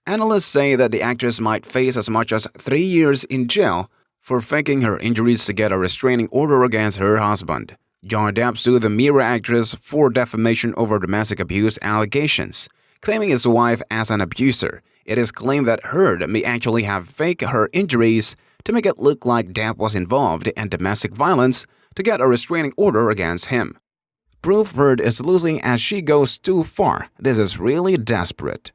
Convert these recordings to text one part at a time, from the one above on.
Analysts say that the actress might face as much as 3 years in jail for faking her injuries to get a restraining order against her husband. Johnny Depp sued the Mirror actress for defamation over domestic abuse allegations, claiming his wife as an abuser. It is claimed that Heard may actually have faked her injuries to make it look like Depp was involved in domestic violence to get a restraining order against him. Proof Heard is losing as she goes too far. This is really desperate.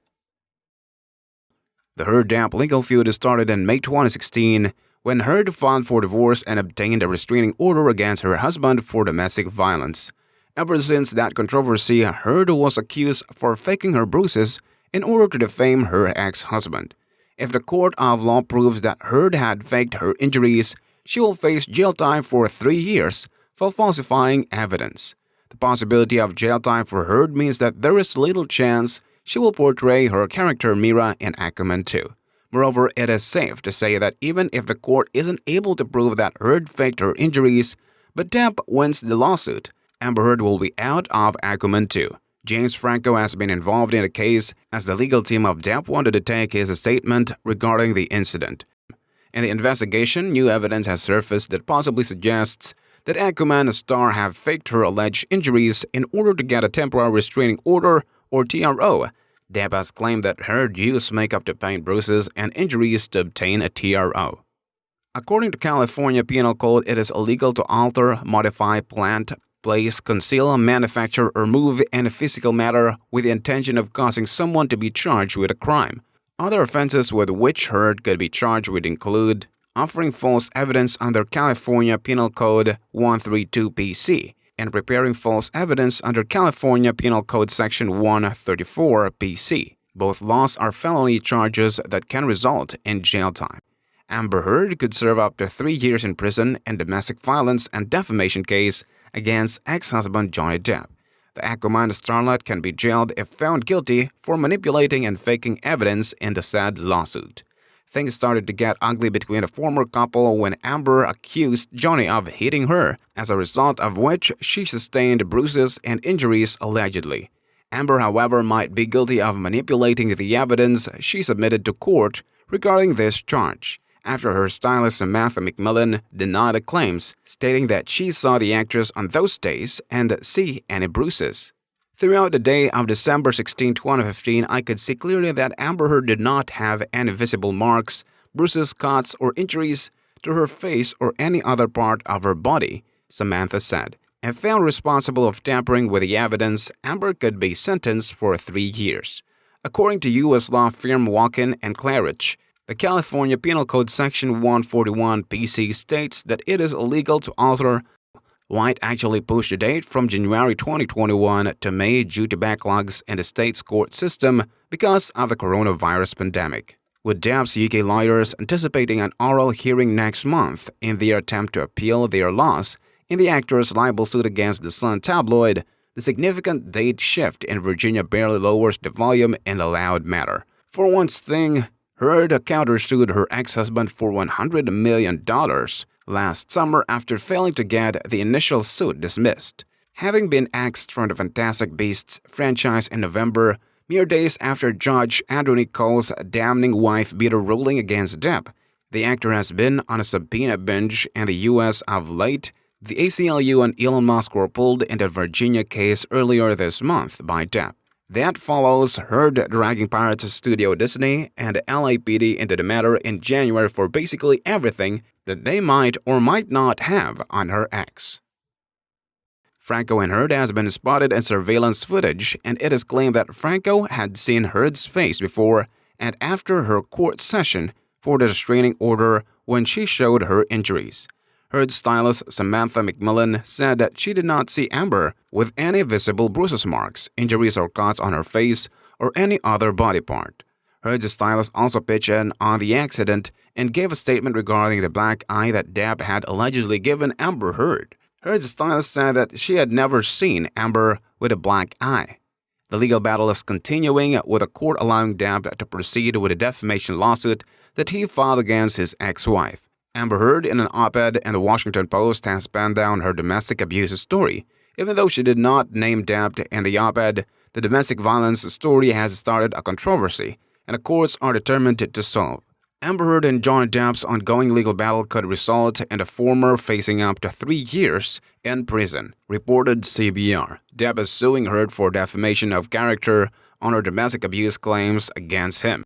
The Heard-Depp legal feud started in May 2016 when Heard filed for divorce and obtained a restraining order against her husband for domestic violence. Ever since that controversy, Heard was accused for faking her bruises in order to defame her ex-husband. If the court of law proves that Heard had faked her injuries, she will face jail time for 3 years for falsifying evidence. The possibility of jail time for Heard means that there is little chance she will portray her character Mira in Aquaman 2. Moreover, it is safe to say that even if the court isn't able to prove that Heard faked her injuries, but Depp wins the lawsuit, Amber Heard will be out of Aquaman 2. James Franco has been involved in the case as the legal team of Depp wanted to take his statement regarding the incident. In the investigation, new evidence has surfaced that possibly suggests that Aquaman star have faked her alleged injuries in order to get a temporary restraining order or TRO. Depp has claimed that Heard used makeup to paint bruises and injuries to obtain a TRO. According to California Penal Code, it is illegal to alter, modify, plant, place, conceal, manufacture, or move any physical matter with the intention of causing someone to be charged with a crime. Other offenses with which Heard could be charged would include offering false evidence under California Penal Code 132 PC and preparing false evidence under California Penal Code Section 134 PC. Both laws are felony charges that can result in jail time. Amber Heard could serve up to 3 years in prison in domestic violence and defamation case against ex-husband Johnny Depp. The Aquaman starlet can be jailed if found guilty for manipulating and faking evidence in the said lawsuit. Things started to get ugly between the former couple when Amber accused Johnny of hitting her, as a result of which she sustained bruises and injuries allegedly. Amber, however, might be guilty of manipulating the evidence she submitted to court regarding this charge, after her stylist Samantha McMillan denied the claims, stating that she saw the actress on those days and see any bruises. Throughout the day of December 16, 2015, I could see clearly that Amber Heard did not have any visible marks, bruises, cuts, or injuries to her face or any other part of her body, Samantha said. If found responsible of tampering with the evidence, Amber could be sentenced for 3 years. According to U.S. law firm Walken and Claridge, the California Penal Code Section 141 PC states that it is illegal to alter. White actually pushed the date from January 2021 to May due to backlogs in the state's court system because of the coronavirus pandemic, with Depp's UK lawyers anticipating an oral hearing next month in their attempt to appeal their loss in the actor's libel suit against the Sun tabloid. The significant date shift in Virginia barely lowers the volume in the loud matter. For one thing, Heard countersued her ex-husband for $100 million last summer after failing to get the initial suit dismissed. Having been axed from the Fantastic Beasts franchise in November, mere days after Judge Andrew Nichols' damning wife-beater ruling against Depp, the actor has been on a subpoena binge in the U.S. of late. The ACLU and Elon Musk were pulled in the Virginia case earlier this month by Depp. That follows Heard dragging Pirates Studio Disney and the LAPD into the matter in January for basically everything that they might or might not have on her ex. Franco and Heard has been spotted in surveillance footage, and it is claimed that Franco had seen Heard's face before and after her court session for the restraining order when she showed her injuries. Heard's stylist Samantha McMillan said that she did not see Amber with any visible bruises, marks, injuries, or cuts on her face or any other body part. Heard's stylist also pitched in on the accident and gave a statement regarding the black eye that Depp had allegedly given Amber Heard. Heard's stylist said that she had never seen Amber with a black eye. The legal battle is continuing, with a court allowing Depp to proceed with a defamation lawsuit that he filed against his ex-wife. Amber Heard, in an op-ed in the Washington Post, has penned down her domestic abuse story. Even though she did not name Depp in the op-ed, the domestic violence story has started a controversy. and the courts are determined to solve. Amber Heard and Johnny Depp's ongoing legal battle could result in the former facing up to 3 years in prison, reported CBR. Depp is suing Heard for defamation of character on her domestic abuse claims against him.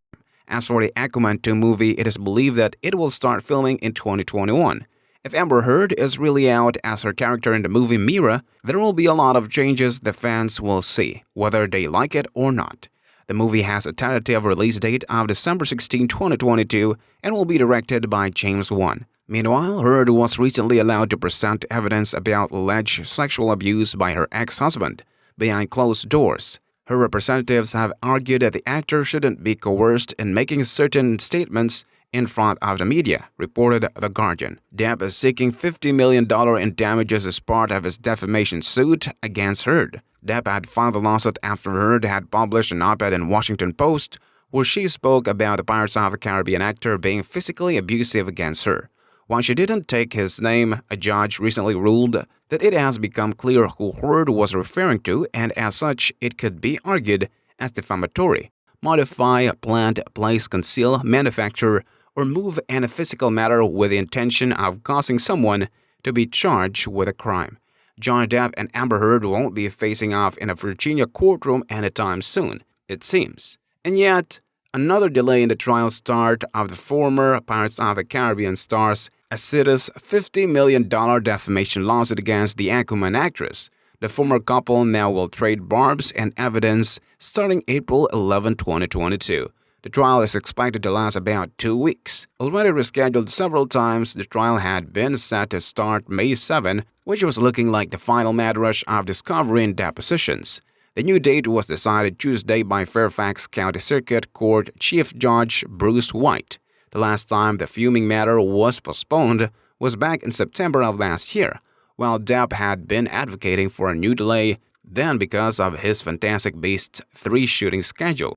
As for the Aquaman 2 movie, it is believed that it will start filming in 2021. If Amber Heard is really out as her character in the movie Mira, there will be a lot of changes the fans will see, whether they like it or not. The movie has a tentative release date of December 16, 2022 and will be directed by James Wan. Meanwhile, Heard was recently allowed to present evidence about alleged sexual abuse by her ex-husband behind closed doors. Her representatives have argued that the actor shouldn't be coerced in making certain statements in front of the media, reported The Guardian. Depp is seeking $50 million in damages as part of his defamation suit against Heard. Depp had filed a lawsuit after Heard had published an op-ed in Washington Post where she spoke about the Pirates of the Caribbean actor being physically abusive against her. While she didn't take his name, a judge recently ruled that it has become clear who Heard was referring to, and as such, it could be argued as defamatory. Modify, plant, place, conceal, manufacture, or move in a physical matter with the intention of causing someone to be charged with a crime. Johnny Depp and Amber Heard won't be facing off in a Virginia courtroom anytime soon, it seems. And yet, another delay in the trial start of the former Pirates of the Caribbean star's acidus $50 million defamation lawsuit against the Aquaman actress. The former couple now will trade barbs and evidence starting April 11, 2022. The trial is expected to last about 2 weeks. Already rescheduled several times, the trial had been set to start May 7, which was looking like the final mad rush of discovery and depositions. The new date was decided Tuesday by Fairfax County Circuit Court Chief Judge Bruce White. The last time the fuming matter was postponed was back in September of last year, while Depp had been advocating for a new delay then because of his Fantastic Beasts 3 shooting schedule.